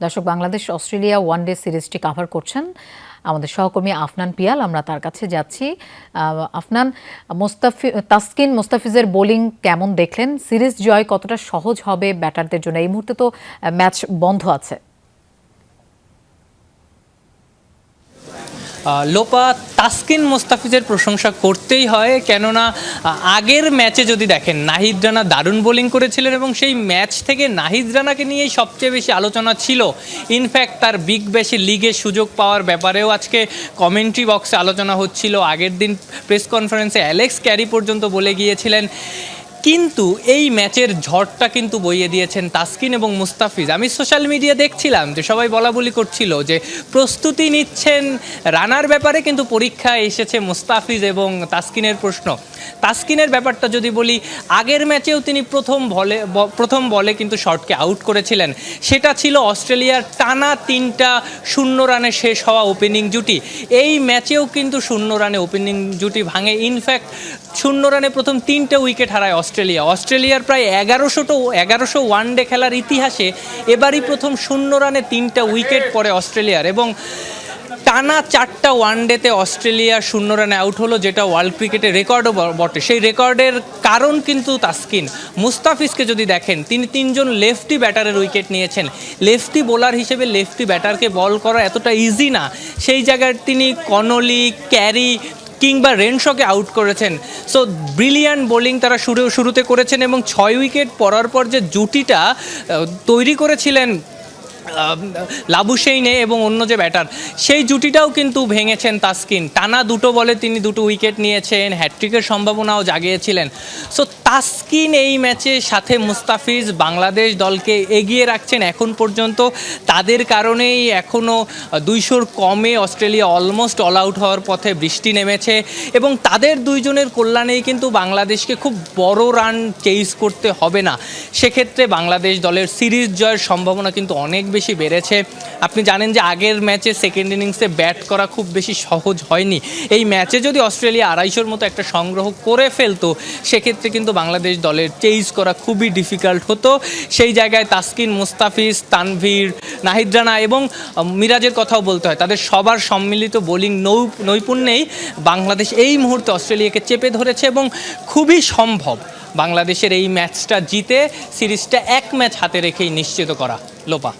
দর্শক, Bangladesh Australia one day সিরিজটি cover করছেন আমাদের সহকর্মী আফনান পিয়াল। আমরা তার কাছে যাচ্ছি। আফনান, তাসকিন মুস্তাফিজের বোলিং কেমন দেখলেন? সিরিজ জয় কতটা সহজ হবে ব্যাটারদের জন্য? এই মুহূর্তে তো ম্যাচ বন্ধ আছে। লোপা, তাসকিন মুস্তাফিজের প্রশংসা করতেই হয়, কেননা আগের ম্যাচে যদি দেখেন নাহিদ রানা দারুণ বোলিং করেছিলেন এবং সেই ম্যাচ থেকে নাহিদ রানাকে নিয়েই সবচেয়ে বেশি আলোচনা ছিল। ইনফ্যাক্ট তার বিগ ব্যাশে লিগে সুযোগ পাওয়ার ব্যাপারেও আজকে কমেন্ট্রি বক্সে আলোচনা হচ্ছিল। আগের দিন প্রেস কনফারেন্সে অ্যালেক্স ক্যারি পর্যন্ত বলে গিয়েছিলেন। কিন্তু এই ম্যাচের ঝড়টা কিন্তু বইয়ে দিয়েছেন তাসকিন এবং মুস্তাফিজ। আমি সোশ্যাল মিডিয়া দেখছিলাম যে সবাই বলাবলি করছিল যে প্রস্তুতি নিচ্ছেন রানার ব্যাপারে, কিন্তু পরীক্ষায় এসেছে মুস্তাফিজ এবং তাসকিনের প্রশ্ন। তাসকিনের ব্যাপারটা যদি বলি, আগের ম্যাচেও তিনি প্রথম বলে কিন্তু শর্টকে আউট করেছিলেন। সেটা ছিল অস্ট্রেলিয়ার টানা 3টা 0 রানে শেষ হওয়া ওপেনিং জুটি। এই ম্যাচেও কিন্তু 0 রানে ওপেনিং জুটি ভাঙে। ইনফ্যাক্ট 0 রানে প্রথম 3টে উইকেট হারায় অস্ট্রেলিয়ার প্রায় 1100 ওয়ানডে খেলার ইতিহাসে এবারই প্রথম 0 রানে 3টা উইকেট পড়ে অস্ট্রেলিয়ার। এবং টানা 4টা ওয়ানডেতে অস্ট্রেলিয়া 0 রানে আউট হলো, যেটা ওয়ার্ল্ড ক্রিকেটের রেকর্ডও বটে। সেই রেকর্ডের কারণ কিন্তু তাসকিন। মুস্তাফিজকে যদি দেখেন, তিনি 3জন লেফটি ব্যাটারের উইকেট নিয়েছেন। লেফটি বোলার হিসেবে লেফটি ব্যাটারকে বল করা এতটা ইজি না। সেই জায়গায় তিনি কনলি, ক্যারি কিংবা রেনশকে আউট করেছেন। সো ব্রিলিয়ান্ট বোলিং তারা শুরুতে করেছেন এবং 6 উইকেট পড়ার পর যে জুটিটা তৈরি করেছিলেন লাবুশেইনে এবং অন্য যে ব্যাটার, সেই জুটিটাও কিন্তু ভেঙেছেন তাসকিন। টানা 2 বলে তিনি 2 উইকেট নিয়েছেন, হ্যাট্রিকের সম্ভাবনাও জাগিয়েছিলেন। সো তাসকিন এই ম্যাচে সাথে মুস্তাফিজ বাংলাদেশ দলকে এগিয়ে রাখছেন এখন পর্যন্ত। তাদের কারণেই এখনও 200-র কমে অস্ট্রেলিয়া অলমোস্ট অল আউট হওয়ার পথে। বৃষ্টি নেমেছে এবং তাদের দুইজনের কল্যাণেই কিন্তু বাংলাদেশকে খুব বড় রান চেইজ করতে হবে না। সেক্ষেত্রে বাংলাদেশ দলের সিরিজ জয়ের সম্ভাবনা কিন্তু অনেক বেশি বেড়েছে। আপনি জানেন যে আগের ম্যাচে সেকেন্ড ইনিংসে ব্যাট করা খুব বেশি সহজ হয়নি। এই ম্যাচে যদি অস্ট্রেলিয়া 250-র মতো একটা সংগ্রহ করে ফেলতো, সেক্ষেত্রে কিন্তু বাংলাদেশ দলের চেইজ করা খুবই ডিফিকাল্ট হতো। সেই জায়গায় তাসকিন, মুস্তাফিজ, তানভীর, নাহিদ রানা এবং মিরাজের কথাও বলতে হয়। তাদের সবার সম্মিলিত বোলিং নৈপুণ্যেই বাংলাদেশ এই মুহূর্তে অস্ট্রেলিয়াকে চেপে ধরেছে এবং খুবই সম্ভব বাংলাদেশের এই ম্যাচটা জিতে সিরিজটা 1 ম্যাচ হাতে রেখেই নিশ্চিত করা। লোপা।